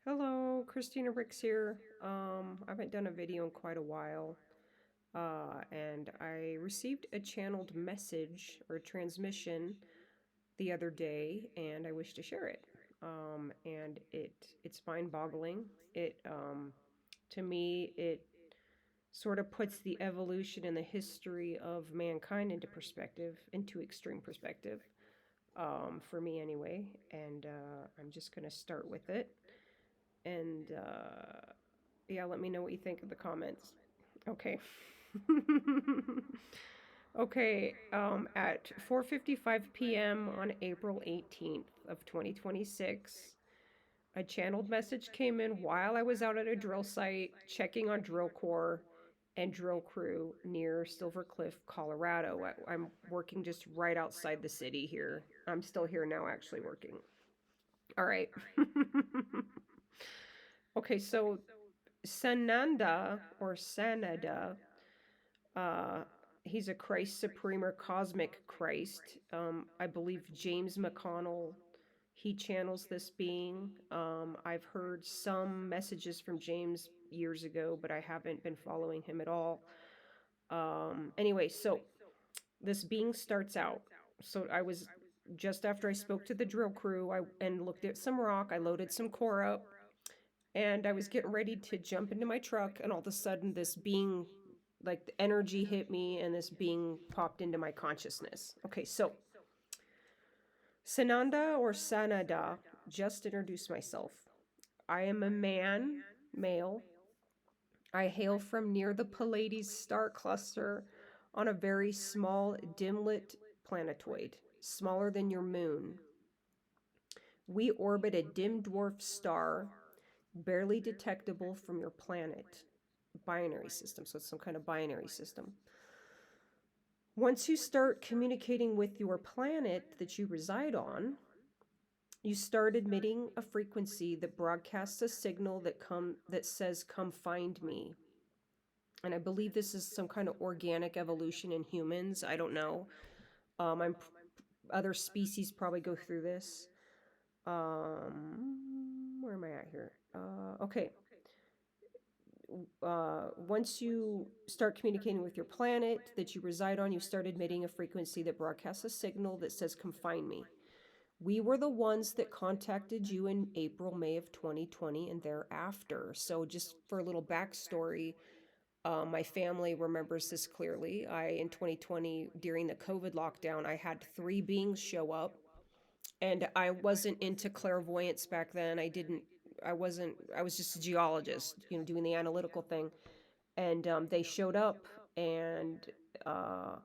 Hello, Christina Ricks here. I haven't done a video in quite a while, and I received a channeled message or transmission the other day, and I wish to share it. And it's mind-boggling. To me, it sort of puts the evolution and the history of mankind into perspective, into extreme perspective, for me anyway. And I'm just gonna start with it. And yeah, let me know what you think in the comments. Okay. Okay, at 4:55 p.m. on April 18th of 2026, a channeled message came in while I was out at a drill site checking on drill core and drill crew near Silver Cliff, Colorado. I'm working just right outside the city here. I'm still here now, actually working. All right. Okay, so Sananda or Sanada, uh, he's a Christ Supreme or Cosmic Christ. I believe James McConnell, he channels this being. I've heard some messages from James years ago, but I haven't been following him at all. Anyway, so this being starts out. So I was just after I spoke to the drill crew, and looked at some rock. I loaded some core up, and I was getting ready to jump into my truck, and all of a sudden, this being, like, the energy hit me, and this being popped into my consciousness. Okay, so Sananda or Sanada, just introduce myself. I am a man, male. I hail from near the Pleiades star cluster on a very small, dim-lit planetoid, smaller than your moon. We orbit a dim dwarf star, barely detectable from your planet. Binary system, so it's some kind of binary system. Once you start communicating with your planet that you reside on, you start emitting a frequency that broadcasts a signal that says, "Come find me." And I believe this is some kind of organic evolution in humans. I don't know. Other species probably go through this. Where am I at here? Okay. Once you start communicating with your planet that you reside on, you start emitting a frequency that broadcasts a signal that says, "Come find me." We were the ones that contacted you in April, May of 2020 and thereafter. So just for a little backstory, my family remembers this clearly. In 2020, during the COVID lockdown, I had three beings show up, and I wasn't into clairvoyance back then. I was just a geologist, doing the analytical thing. And they showed up, and uh,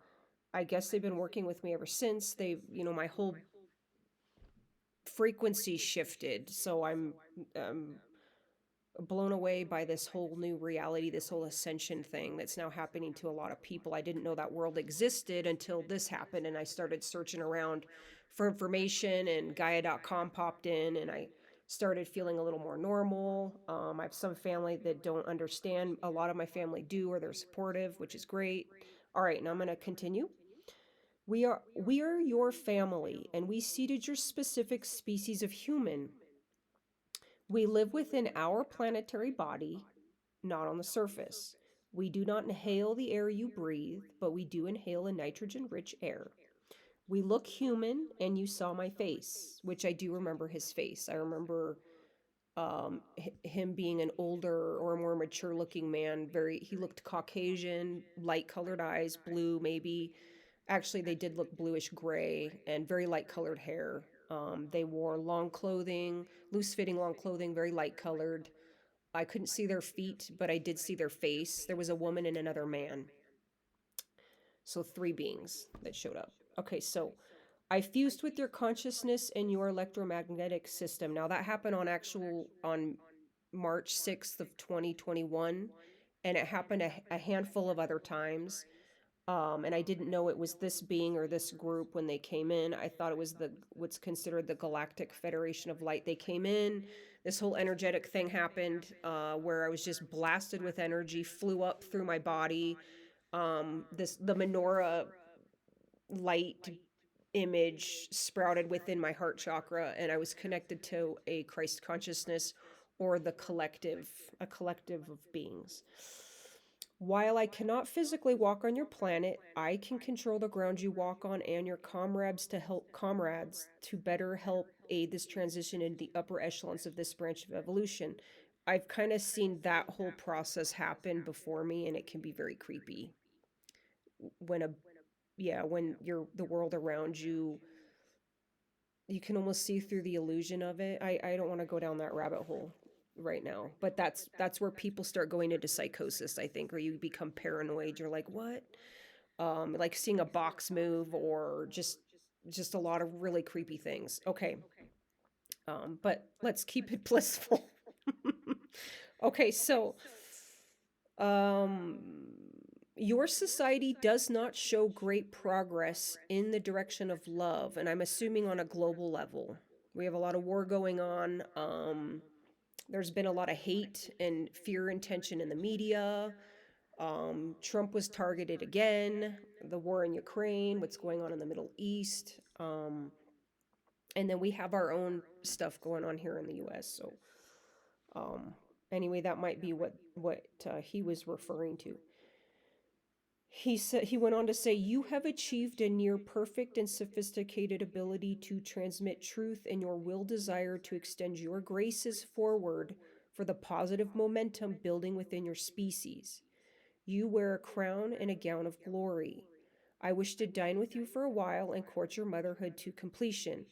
I guess they've been working with me ever since. My whole frequency shifted. So I'm blown away by this whole new reality, this whole ascension thing that's now happening to a lot of people. I didn't know that world existed until this happened, and I started searching around for information, and Gaia.com popped in, and I started feeling a little more normal. I have some family that don't understand. A lot of my family do, or they're supportive, which is great. All right, now I'm going to continue. We are your family, and we seeded your specific species of human. We live within our planetary body, not on the surface. We do not inhale the air you breathe, but we do inhale a nitrogen-rich air. We look human, and you saw my face, which I do remember his face. I remember him being an older or more mature looking man. He looked Caucasian, light colored eyes, blue maybe. Actually, they did look bluish gray, and very light colored hair. They wore long clothing, loose fitting long clothing, very light colored. I couldn't see their feet, but I did see their face. There was a woman and another man. So three beings that showed up. Okay, so I fused with your consciousness and your electromagnetic system. Now that happened on March 6th of 2021, and it happened a handful of other times. And I didn't know it was this being or this group when they came in. I thought it was what's considered the Galactic Federation of Light. They came in, this whole energetic thing happened, where I was just blasted with energy, flew up through my body. The menorah light image sprouted within my heart chakra, and I was connected to a Christ consciousness or a collective of beings. While I cannot physically walk on your planet, I can control the ground you walk on and your comrades to better help aid this transition into the upper echelons of this branch of evolution. I've kind of seen that whole process happen before me, and it can be very creepy when a yeah, when you're the world around you, you can almost see through the illusion of it. I don't want to go down that rabbit hole right now, but that's where people start going into psychosis, I think, or you become paranoid. You're like, what? Like seeing a box move, or just a lot of really creepy things. Okay. But let's keep it blissful. Okay, so um your society does not show great progress in the direction of love, and I'm assuming on a global level. We have a lot of war going on. There's been a lot of hate and fear and tension in the media. Trump was targeted again, the war in Ukraine, what's going on in the Middle East. And then we have our own stuff going on here in the US. So, um, anyway, that might be what he was referring to. He went on to say, "You have achieved a near perfect and sophisticated ability to transmit truth, and your will desire to extend your graces forward for the positive momentum building within your species. You wear a crown and a gown of glory. I wish to dine with you for a while and court your motherhood to completion.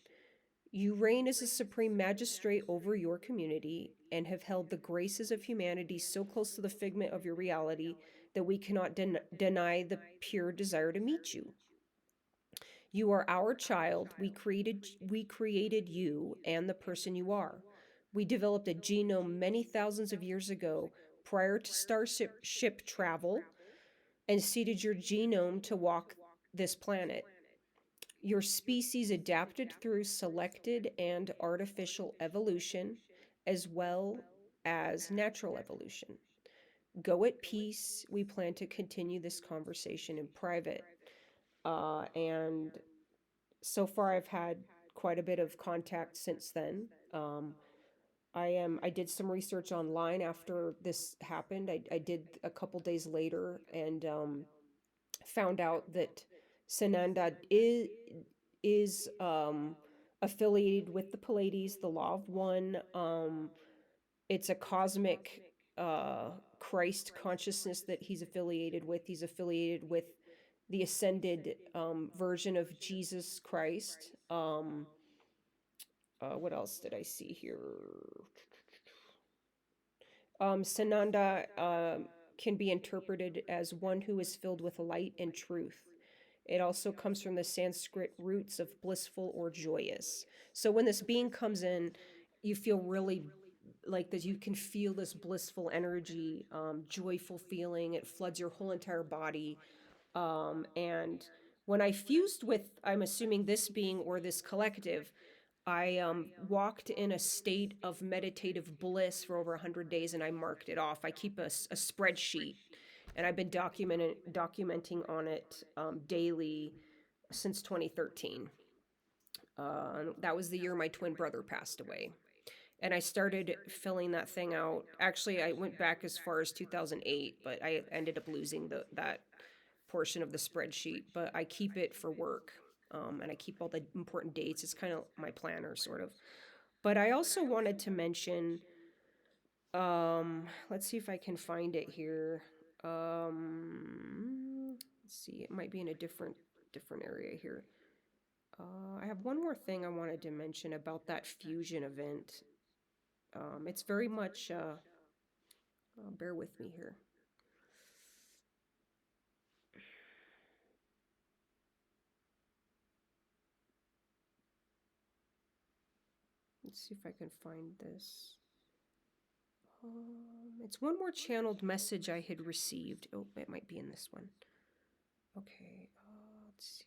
You reign as a supreme magistrate over your community and have held the graces of humanity so close to the figment of your reality that we cannot deny the pure desire to meet you. You are our child. We created you and the person you are. We developed a genome many thousands of years ago prior to starship ship travel and seeded your genome to walk this planet. Your species adapted through selected and artificial evolution, as well as natural evolution. Go at peace. We plan to continue this conversation in private." And so far, I've had quite a bit of contact since then. I did some research online after this happened. I did a couple days later, and found out that Sananda is affiliated with the Pleiades, the Law of One. It's a cosmic Christ consciousness that he's affiliated with. He's affiliated with the ascended version of Jesus Christ. What else did I see here? Sananda can be interpreted as one who is filled with light and truth. It also comes from the Sanskrit roots of blissful or joyous. So when this being comes in, you feel really like that. You can feel this blissful energy, joyful feeling. It floods your whole entire body. And when I fused with, I'm assuming this being or this collective, I walked in a state of meditative bliss for over 100 days, and I marked it off. I keep a spreadsheet, and I've been documenting on it daily since 2013. That was the year my twin brother passed away. And I started filling that thing out. Actually, I went back as far as 2008, but I ended up losing that portion of the spreadsheet. But I keep it for work, and I keep all the important dates. It's kind of my planner, sort of. But I also wanted to mention, let's see if I can find it here. Let's see, it might be in a different area here. I have one more thing I wanted to mention about that fusion event. It's very much, bear with me here. Let's see if I can find this. It's one more channeled message I had received. Oh, it might be in this one. Okay, let's see.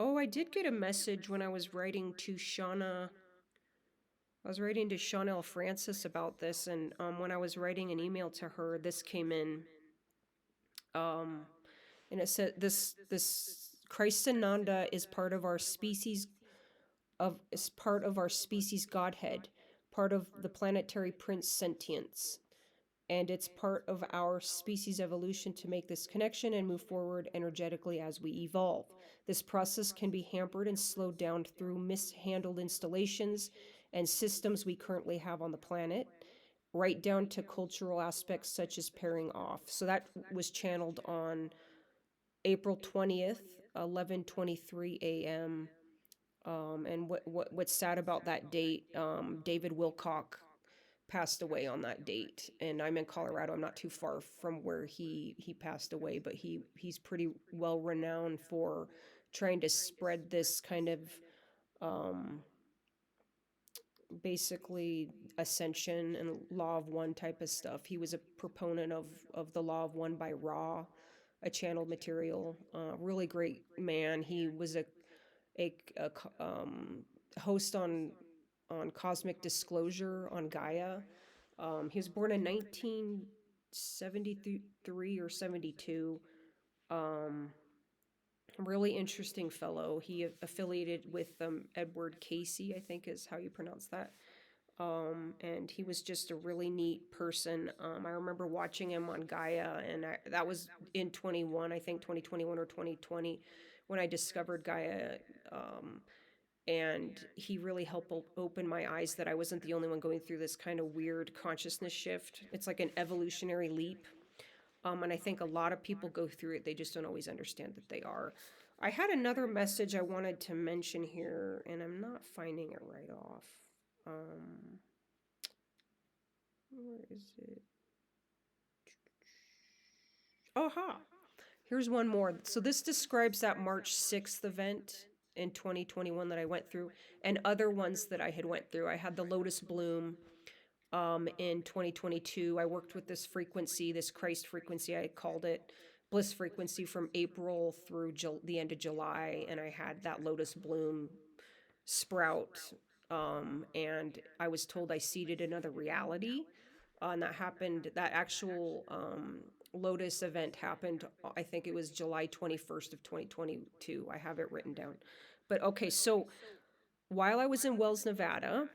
Oh, I did get a message when I was writing to Shauna. I was writing to Shauna L. Francis about this, and when I was writing an email to her, this came in. And it said this Christ Sananda is part of our species is part of our species godhead, part of the planetary prince sentience, and it's part of our species evolution to make this connection and move forward energetically as we evolve. This process can be hampered and slowed down through mishandled installations and systems we currently have on the planet, right down to cultural aspects such as pairing off. So that was channeled on April 20th, 11:23 a.m. And what's sad about that date, David Wilcock passed away on that date, and I'm in Colorado. I'm not too far from where he passed away, but he's pretty well renowned for trying to spread this kind of um, basically ascension and law of one type of stuff. He was a proponent of the law of one by Ra, a channeled material. Really great man. He was a host on Cosmic Disclosure on Gaia. He was born in 1973 or 72. Um, really interesting fellow. He affiliated with Edward Casey, I think is how you pronounce that. And he was just a really neat person. I remember watching him on Gaia, and that was in 21, I think 2021 or 2020, when I discovered Gaia. And he really helped open my eyes that I wasn't the only one going through this kind of weird consciousness shift. It's like an evolutionary leap. And I think a lot of people go through it. They just don't always understand that they are. I had another message I wanted to mention here, and I'm not finding it right off. Where is it? Oh, ha. Here's one more. So this describes that March 6th event in 2021 that I went through, and other ones that I had went through. I had the lotus bloom in 2022. I worked with this frequency, this Christ frequency, I called it bliss frequency, from April through the end of July, and I had that lotus bloom sprout. And I was told I seeded another reality. And that happened, that actual Lotus event happened, I think it was July 21st of 2022. I have it written down. But okay, so while I was in Wells, Nevada,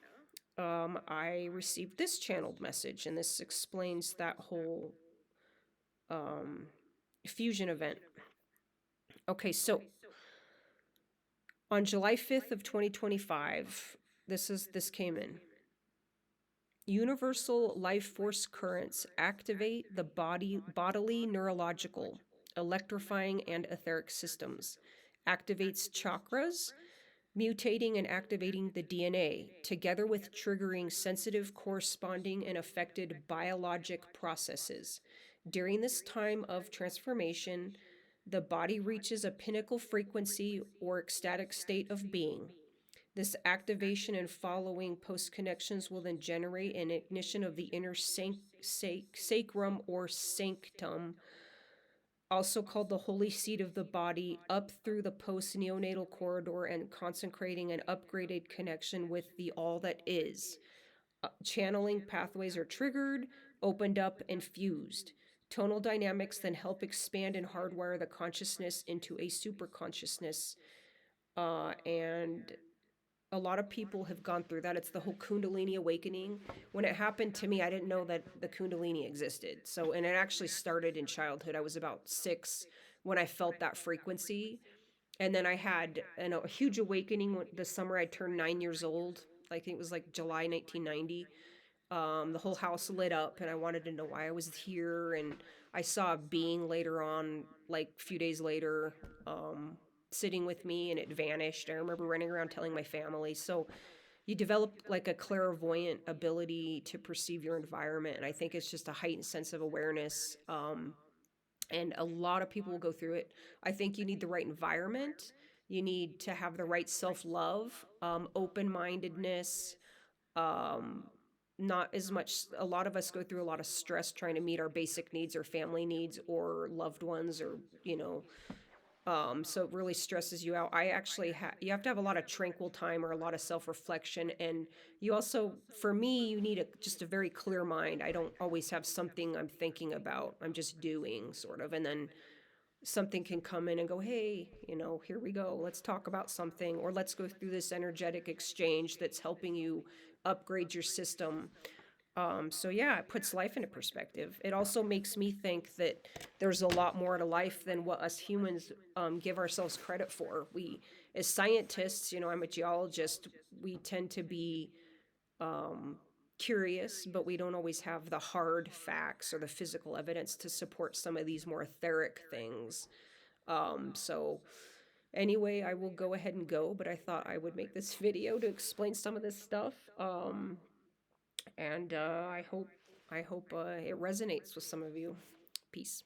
I received this channeled message, and this explains that whole fusion event. Okay, so on July 5th of 2025, this came in. Universal life force currents activate the bodily, neurological, electrifying, and etheric systems, activates chakras, mutating and activating the DNA, together with triggering sensitive, corresponding, and affected biologic processes. During this time of transformation, the body reaches a pinnacle frequency or ecstatic state of being. This activation and following post connections will then generate an ignition of the inner sacrum or sanctum, also called the holy seat of the body, up through the post neonatal corridor and consecrating an upgraded connection with the all that is. Channeling pathways are triggered, opened up, and fused. Tonal dynamics then help expand and hardwire the consciousness into a super consciousness. And a lot of people have gone through that. It's the whole Kundalini awakening. When it happened to me, I didn't know that the Kundalini existed. So, and it actually started in childhood. I was about 6 when I felt that frequency. And then I had a huge awakening the summer I turned 9 years old. I think it was like July 1990. The whole house lit up, and I wanted to know why I was here. And I saw a being later on, like a few days later, sitting with me, and it vanished. I remember running around telling my family. So you develop like a clairvoyant ability to perceive your environment, and I think it's just a heightened sense of awareness. And a lot of people will go through it. I think you need the right environment. You need to have the right self-love, open-mindedness, um, not as much. A lot of us go through a lot of stress trying to meet our basic needs or family needs or loved ones, or so it really stresses you out. I actually you have to have a lot of tranquil time or a lot of self-reflection, and you also, for me, you need just a very clear mind. I don't always have something I'm thinking about. I'm just doing, sort of. And then something can come in and go, hey, here we go. Let's talk about something, or let's go through this energetic exchange that's helping you upgrade your system. So yeah, it puts life into perspective. It also makes me think that there's a lot more to life than what us humans give ourselves credit for. We, as scientists, I'm a geologist. We tend to be curious, but we don't always have the hard facts or the physical evidence to support some of these more etheric things. So anyway, I will go ahead and go, but I thought I would make this video to explain some of this stuff. And I hope it resonates with some of you. Peace.